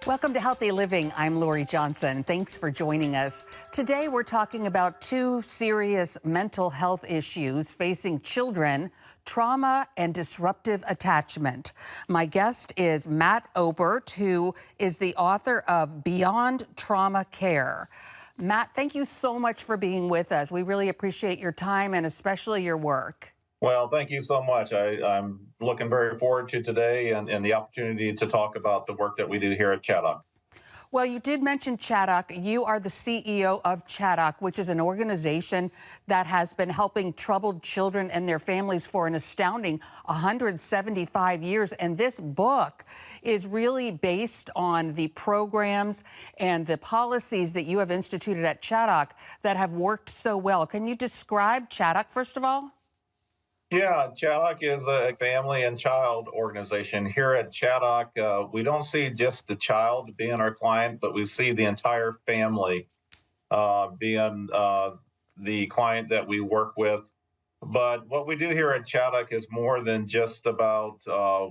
Welcome to Healthy Living. I'm Lori Johnson. Thanks for joining us. Today, we're talking about two serious mental health issues facing children: trauma and disruptive attachment. My guest is Matt Obert, who is the author of Beyond Trauma Care. Matt, thank you so much for being with us. We really appreciate your time and especially your work. Well, thank you so much. I'm looking very forward to today and the opportunity to talk about the work that we do here at Chaddock. Well, you did mention Chaddock. You are the CEO of Chaddock, which is an organization that has been helping troubled children and their families for an astounding 175 years. And this book is really based on the programs and the policies that you have instituted at Chaddock that have worked so well. Can you describe Chaddock, first of all? Yeah, Chaddock is a family and child organization. Here at Chaddock, we don't see just the child being our client, but we see the entire family being the client that we work with. But what we do here at Chaddock is more than just about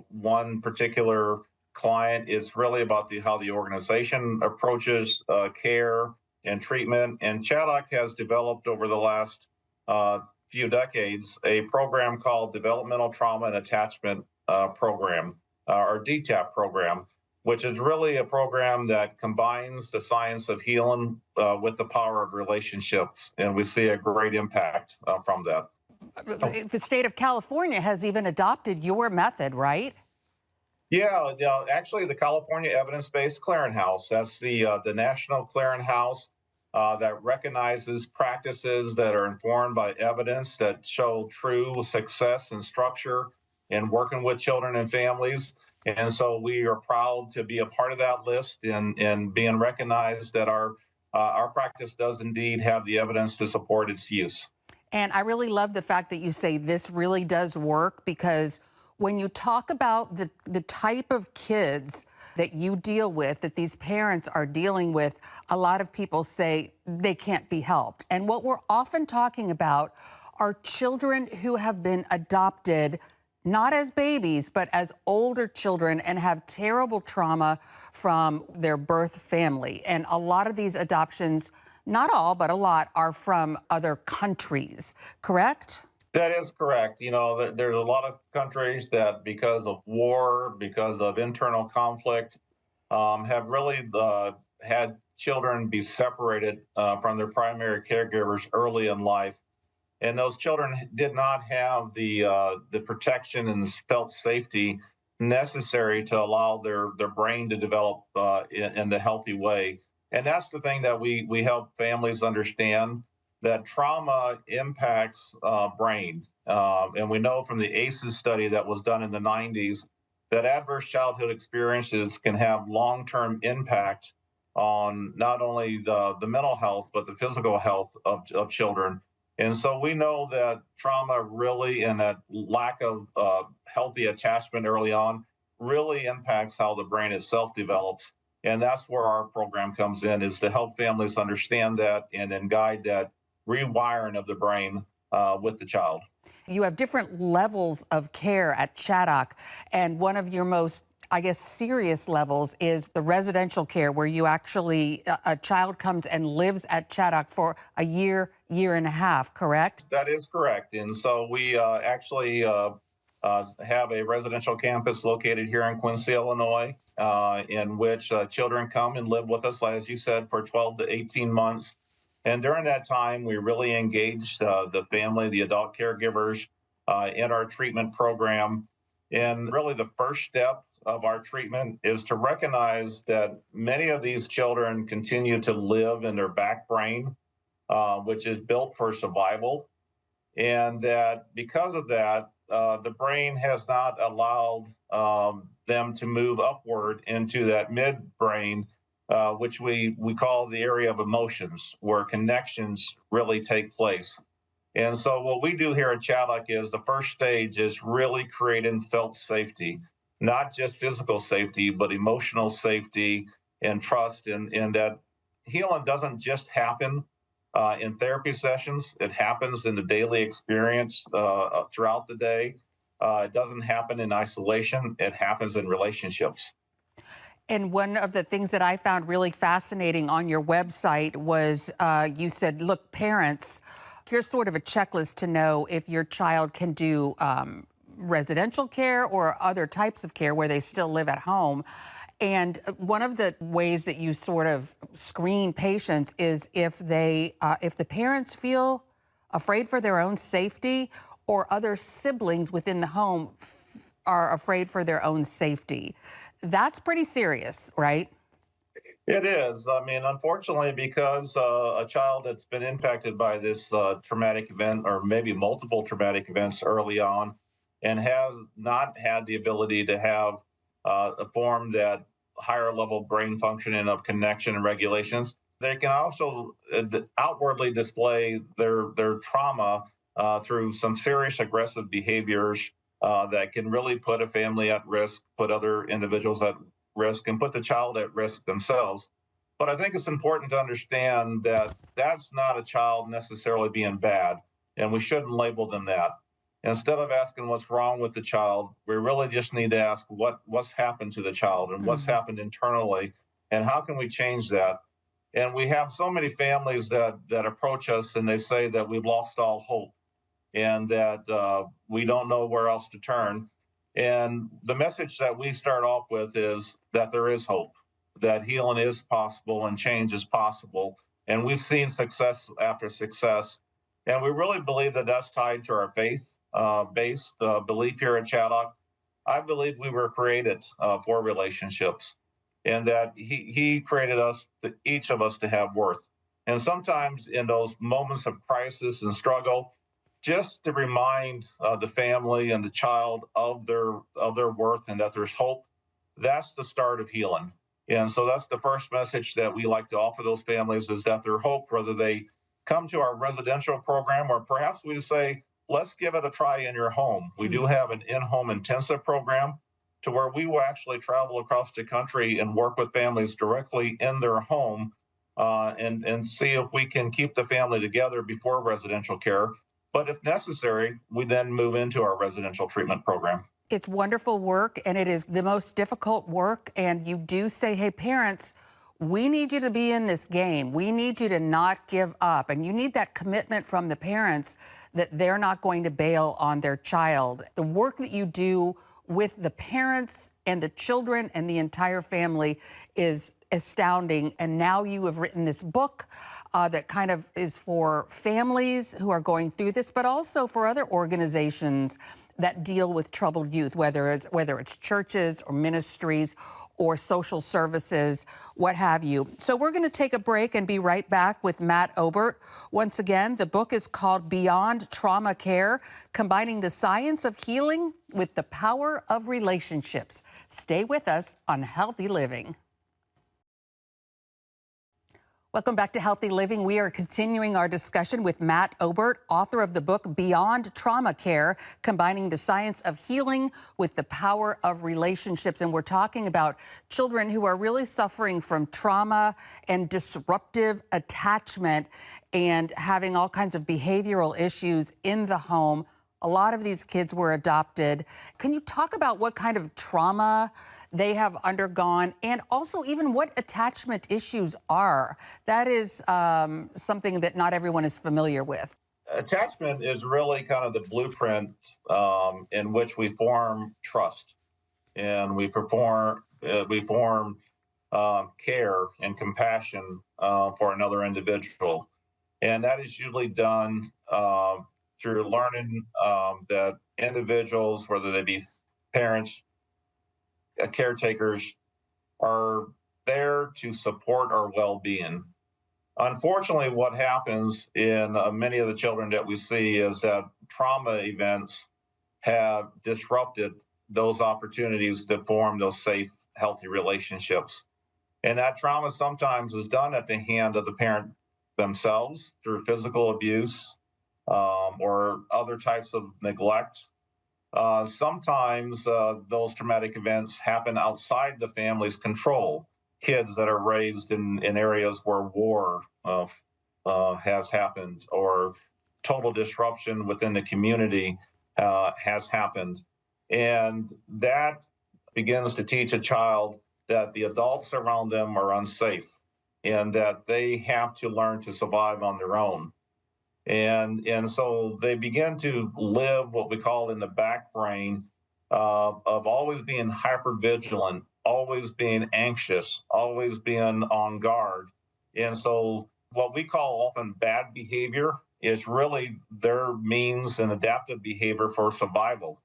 one particular client. It's really about how the organization approaches care and treatment. And Chaddock has developed over the last few decades a program called Developmental Trauma and Attachment Program, or DTAP program, which is really a program that combines the science of healing with the power of relationships. And we see a great impact from that. The state of California has even adopted your method, right? Yeah, actually, the California Evidence-Based Clearinghouse, that's the national clearinghouse that recognizes practices that are informed by evidence that show true success and structure in working with children and families. And so we are proud to be a part of that list and being recognized that our practice does indeed have the evidence to support its use. And I really love the fact that you say this really does work, because when you talk about the type of kids that you deal with, that these parents are dealing with, a lot of people say they can't be helped. And what we're often talking about are children who have been adopted, not as babies, but as older children, and have terrible trauma from their birth family. And a lot of these adoptions, not all, but a lot, are from other countries, correct? That is correct. You know, there's a lot of countries that, because of war, because of internal conflict, have really had children be separated from their primary caregivers early in life. And those children did not have the protection and felt safety necessary to allow their brain to develop in the healthy way. And that's the thing that we help families understand, that trauma impacts brain. And we know from the ACEs study that was done in the 90s that adverse childhood experiences can have long-term impact on not only the mental health, but the physical health of children. And so we know that trauma really, and that lack of healthy attachment early on, really impacts how the brain itself develops. And that's where our program comes in, is to help families understand that and then guide that rewiring of the brain with the child. You have different levels of care at Chaddock, and one of your most, I guess, serious levels is the residential care, where you actually, a child comes and lives at Chaddock for a year, year and a half, correct? That is correct. And so we actually have a residential campus located here in Quincy, Illinois, in which children come and live with us, as you said, for 12 to 18 months. And during that time, we really engage the family, the adult caregivers in our treatment program. And really the first step of our treatment is to recognize that many of these children continue to live in their back brain, which is built for survival. And that because of that, the brain has not allowed them to move upward into that midbrain, which we call the area of emotions, where connections really take place. And so what we do here at Chaddock is the first stage is really creating felt safety, not just physical safety, but emotional safety and trust. And that healing doesn't just happen in therapy sessions. It happens in the daily experience throughout the day. It doesn't happen in isolation. It happens in relationships. And one of the things that I found really fascinating on your website was you said, look, parents, here's sort of a checklist to know if your child can do residential care or other types of care where they still live at home. And one of the ways that you sort of screen patients is if the parents feel afraid for their own safety or other siblings within the home are afraid for their own safety. That's pretty serious, right? It is. I mean, unfortunately, because a child that's been impacted by this traumatic event or maybe multiple traumatic events early on and has not had the ability to have form that higher level brain functioning of connection and regulations, they can also outwardly display their trauma through some serious aggressive behaviors that can really put a family at risk, put other individuals at risk, and put the child at risk themselves. But I think it's important to understand that that's not a child necessarily being bad, and we shouldn't label them that. Instead of asking what's wrong with the child, we really just need to ask what's happened to the child and what's Mhm. happened internally, and how can we change that. And we have so many families that approach us and they say that we've lost all hope and that we don't know where else to turn. And the message that we start off with is that there is hope, that healing is possible and change is possible. And we've seen success after success. And we really believe that that's tied to our faith based belief here at Chaddock. I believe we were created for relationships and that he created us, each of us, to have worth. And sometimes in those moments of crisis and struggle, just to remind the family and the child of their worth and that there's hope. That's the start of healing. And so that's the first message that we like to offer those families is that there's hope, whether they come to our residential program or perhaps we say, let's give it a try in your home. We do Mhm. have an in-home intensive program to where we will actually travel across the country and work with families directly in their home and see if we can keep the family together before residential care. But if necessary, we then move into our residential treatment program. It's wonderful work, and it is the most difficult work. And you do say, hey, parents, we need you to be in this game. We need you to not give up. And you need that commitment from the parents that they're not going to bail on their child. The work that you do with the parents and the children and the entire family is astounding. And now you have written this book that kind of is for families who are going through this, but also for other organizations that deal with troubled youth, whether it's churches or ministries or social services, what have you. So we're going to take a break and be right back with Matt Obert. Once again, the book is called Beyond Trauma Care, combining the science of healing with the power of relationships. Stay with us on Healthy Living. Welcome back to Healthy Living. We are continuing our discussion with Matt Obert, author of the book Beyond Trauma Care, combining the science of healing with the power of relationships. And we're talking about children who are really suffering from trauma and disruptive attachment and having all kinds of behavioral issues in the home. A lot of these kids were adopted. Can you talk about what kind of trauma they have undergone and also even what attachment issues are? That is something that not everyone is familiar with. Attachment is really kind of the blueprint in which we form trust and we form care and compassion for another individual. And that is usually done through learning that individuals, whether they be parents, caretakers, are there to support our well being. Unfortunately, what happens in many of the children that we see is that trauma events have disrupted those opportunities to form those safe, healthy relationships. And that trauma sometimes is done at the hand of the parent themselves through physical abuse or other types of neglect. Sometimes those traumatic events happen outside the family's control. Kids that are raised in areas where war has happened or total disruption within the community has happened. And that begins to teach a child that the adults around them are unsafe and that they have to learn to survive on their own. And so they begin to live what we call in the back brain of always being hyper vigilant, always being anxious, always being on guard. And so what we call often bad behavior is really their means and adaptive behavior for survival.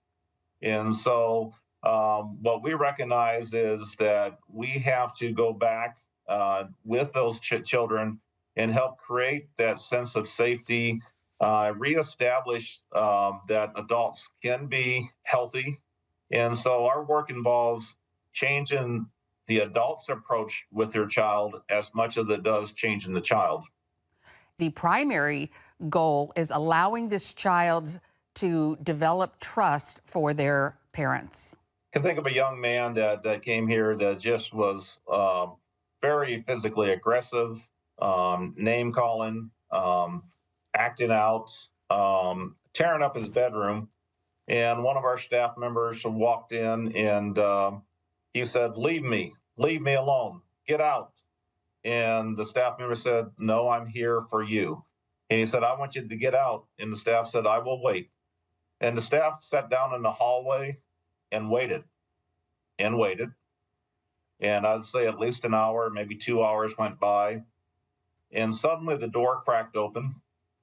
And so, what we recognize is that we have to go back with those children and help create that sense of safety, reestablish that adults can be healthy. And so, our work involves changing the adult's approach with their child as much as it does changing the child. The primary goal is allowing this child to develop trust for their parents. Can think of a young man that came here that just was very physically aggressive, name calling, acting out, tearing up his bedroom. And one of our staff members walked in and he said, leave me alone, get out. And the staff member said, no, I'm here for you. And he said, I want you to get out. And the staff said, I will wait. And the staff sat down in the hallway and waited and waited. And I'd say at least an hour, maybe 2 hours went by. And suddenly the door cracked open.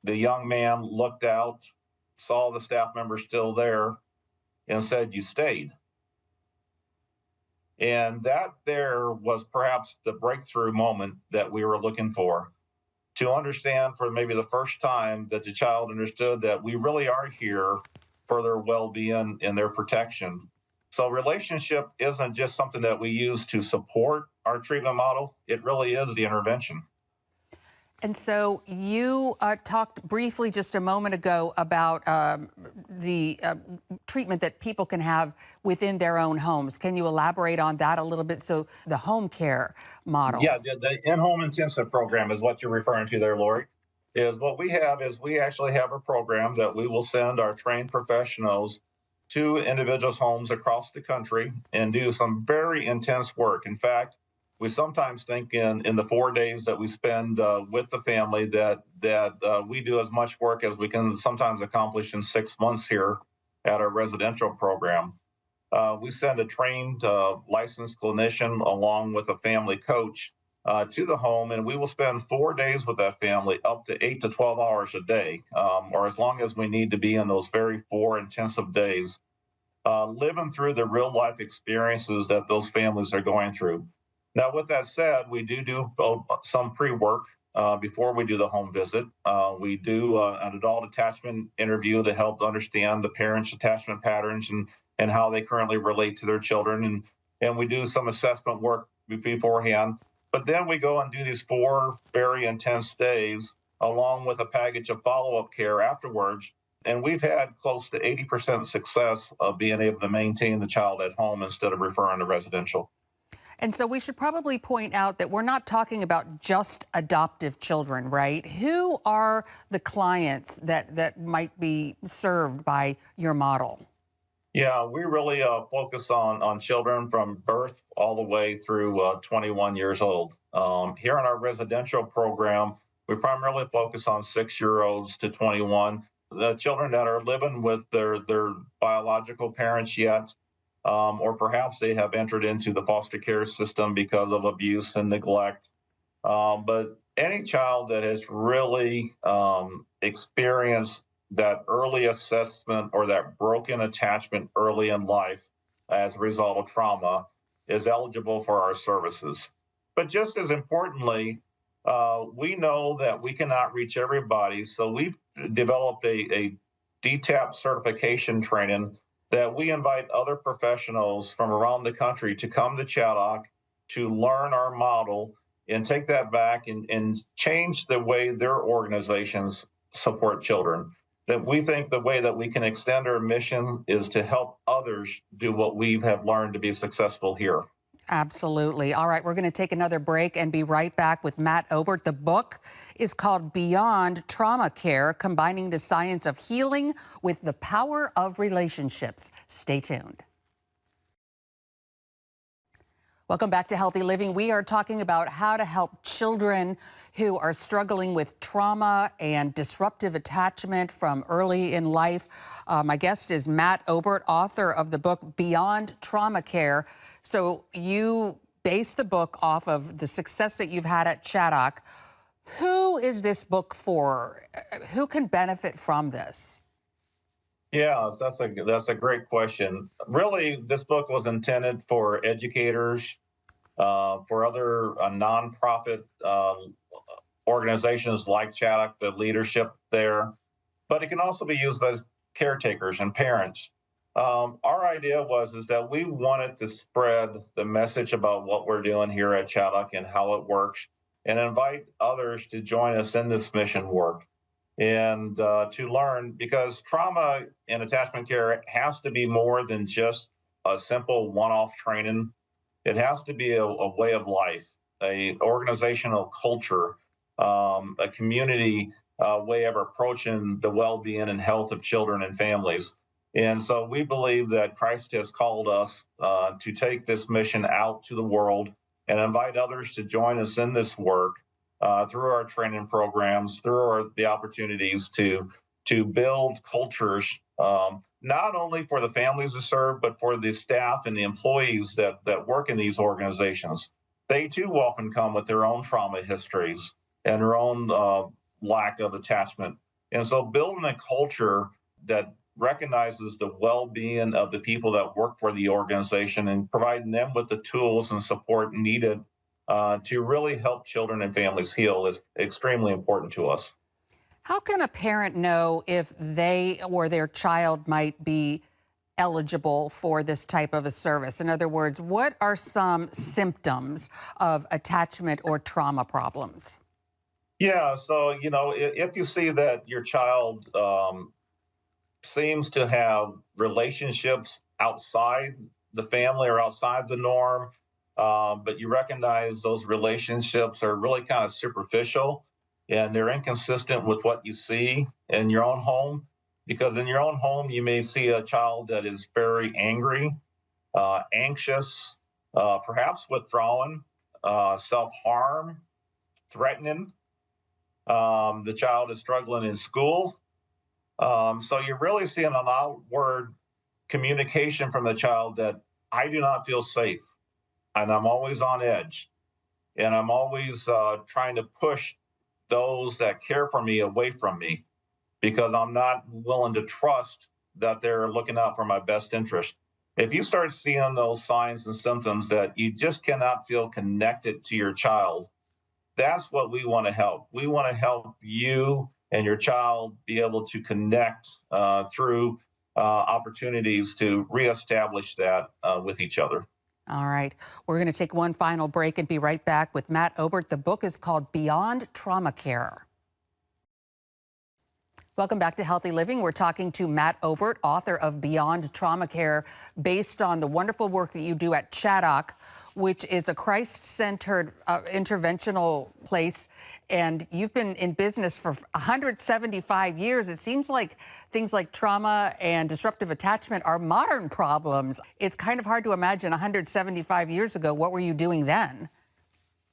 The young man looked out, saw the staff member still there, and said, you stayed. And that there was perhaps the breakthrough moment that we were looking for, to understand for maybe the first time that the child understood that we really are here for their well-being and their protection. So relationship isn't just something that we use to support our treatment model. It really is the intervention. And so you talked briefly just a moment ago about the treatment that people can have within their own homes. Can you elaborate on that a little bit? So the home care model. Yeah, the in-home intensive program is what you're referring to there, Lori. Is what we have is we actually have a program that we will send our trained professionals to individuals' homes across the country and do some very intense work. In fact, we sometimes think in the 4 days that we spend with the family that we do as much work as we can sometimes accomplish in 6 months here at our residential program. We send a trained licensed clinician along with a family coach to the home, and we will spend 4 days with that family, up to 8 to 12 hours a day, or as long as we need to be in those very 4 intensive days, living through the real life experiences that those families are going through. Now, with that said, we do some pre-work before we do the home visit. We do an adult attachment interview to help understand the parents' attachment patterns and how they currently relate to their children. And we do some assessment work beforehand. But then we go and do these 4 very intense days along with a package of follow-up care afterwards. And we've had close to 80% success of being able to maintain the child at home instead of referring to residential. And so we should probably point out that we're not talking about just adoptive children, right? Who are the clients that might be served by your model? Yeah, we really focus on children from birth all the way through 21 years old. Here in our residential program, we primarily focus on 6-year-olds to 21, the children that are living with their biological parents yet, or perhaps they have entered into the foster care system because of abuse and neglect. But any child that has really experienced that early assessment or that broken attachment early in life as a result of trauma is eligible for our services. But just as importantly, we know that we cannot reach everybody. So we've developed a DTAP certification training that we invite other professionals from around the country to come to Chaddock to learn our model and take that back and change the way their organizations support children. That we think the way that we can extend our mission is to help others do what we have learned to be successful here. Absolutely. All right, we're going to take another break and be right back with Matt Obert. The book is called Beyond Trauma Care, combining the science of healing with the power of relationships. Stay tuned. Welcome back to Healthy Living. We are talking about how to help children who are struggling with trauma and disruptive attachment from early in life. My guest is Matt Obert, author of the book Beyond Trauma Care. So you base the book off of the success that you've had at Chaddock. Who is this book for? Who can benefit from this? Yeah, that's a great question. Really, this book was intended for educators, for other nonprofit organizations like Chaddock, the leadership there, but it can also be used by caretakers and parents. Our idea was is that we wanted to spread the message about what we're doing here at Chaddock and how it works, and invite others to join us in this mission work and to learn, because trauma and attachment care has to be more than just a simple one-off training. It has to be a way of life, a organizational culture, a community way of approaching the well-being and health of children and families. And so we believe that Christ has called us to take this mission out to the world and invite others to join us in this work through our training programs, through the opportunities to build cultures, not only for the families to serve, but for the staff and the employees that work in these organizations. They too often come with their own trauma histories and their own lack of attachment. And so building a culture that recognizes the well-being of the people that work for the organization and providing them with the tools and support needed to really help children and families heal is extremely important to us. How can a parent know if they or their child might be eligible for this type of a service? In other words, what are some symptoms of attachment or trauma problems? Yeah, so if you see that your child seems to have relationships outside the family or outside the norm, but you recognize those relationships are really kind of superficial and they're inconsistent with what you see in your own home. Because in your own home, you may see a child that is very angry, anxious, perhaps withdrawn, self harm, threatening. The child is struggling in school. So you're really seeing an outward communication from the child that I do not feel safe, and I'm always on edge, and I'm always trying to push those that care for me away from me because I'm not willing to trust that they're looking out for my best interest. If you start seeing those signs and symptoms that you just cannot feel connected to your child, that's what we want to help. We want to help you and your child be able to connect through opportunities to reestablish that with each other. All right. We're going to take one final break and be right back with Matt Obert. The book is called Beyond Trauma Care. Welcome back to Healthy Living. We're talking to Matt Obert, author of Beyond Trauma Care, based on the wonderful work that you do at Chaddock, which is a Christ-centered interventional place. And you've been in business for 175 years. It seems like things like trauma and disruptive attachment are modern problems. It's kind of hard to imagine 175 years ago. What were you doing then?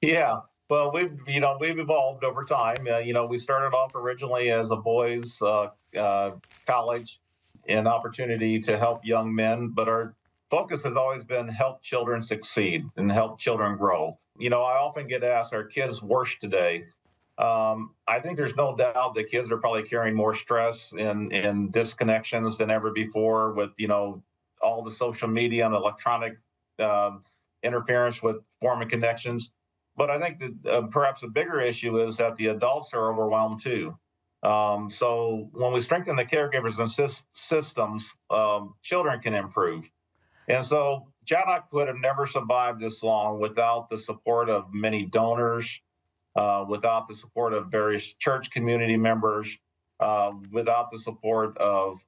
Yeah. Well, we've evolved over time. We started off originally as a boys' college, an opportunity to help young men, but our focus has always been help children succeed and help children grow. I often get asked, "Are kids worse today?" I think there's no doubt that kids are probably carrying more stress and disconnections than ever before with all the social media and electronic interference with forming connections. But I think that perhaps a bigger issue is that the adults are overwhelmed too. So when we strengthen the caregivers and systems, children can improve. And so Chaddock would have never survived this long without the support of many donors, without the support of various church community members, without the support of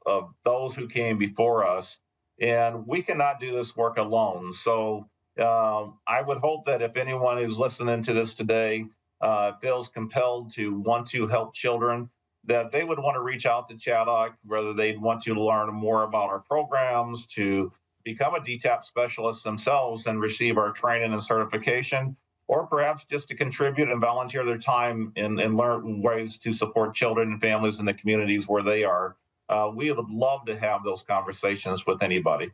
those who came before us. And we cannot do this work alone. So I would hope that if anyone who's listening to this today feels compelled to want to help children, that they would want to reach out to Chaddock, whether they'd want to learn more about our programs, to become a DTAP specialist themselves and receive our training and certification, or perhaps just to contribute and volunteer their time and learn ways to support children and families in the communities where they are. We would love to have those conversations with anybody.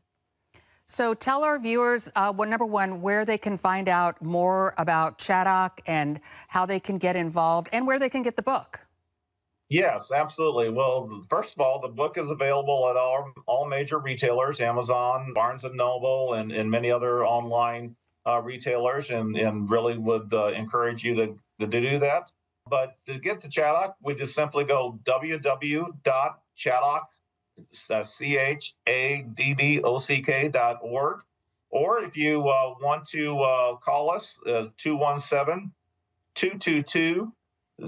So tell our viewers, number one, where they can find out more about Chaddock and how they can get involved and where they can get the book. Yes, absolutely. Well, first of all, the book is available at all major retailers, Amazon, Barnes and Noble, and many other online retailers, and really would encourage you to do that. But to get to Chaddock, we just simply go www.chaddock, CHADDOCK.org. Or if you want to call us, 217 222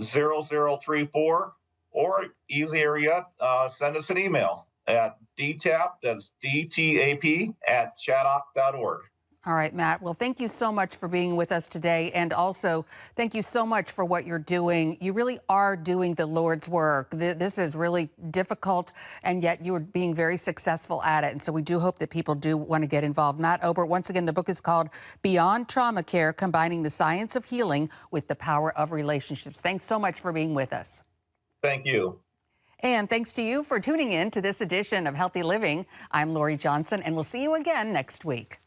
0034. Or easier yet, send us an email at DTAP, that's DTAP, @chaddock.org. All right, Matt. Well, thank you so much for being with us today. And also, thank you so much for what you're doing. You really are doing the Lord's work. This is really difficult, and yet you're being very successful at it. And so we do hope that people do want to get involved. Matt Obert, once again, the book is called Beyond Trauma Care, Combining the Science of Healing with the Power of Relationships. Thanks so much for being with us. Thank you. And thanks to you for tuning in to this edition of Healthy Living. I'm Lori Johnson, and we'll see you again next week.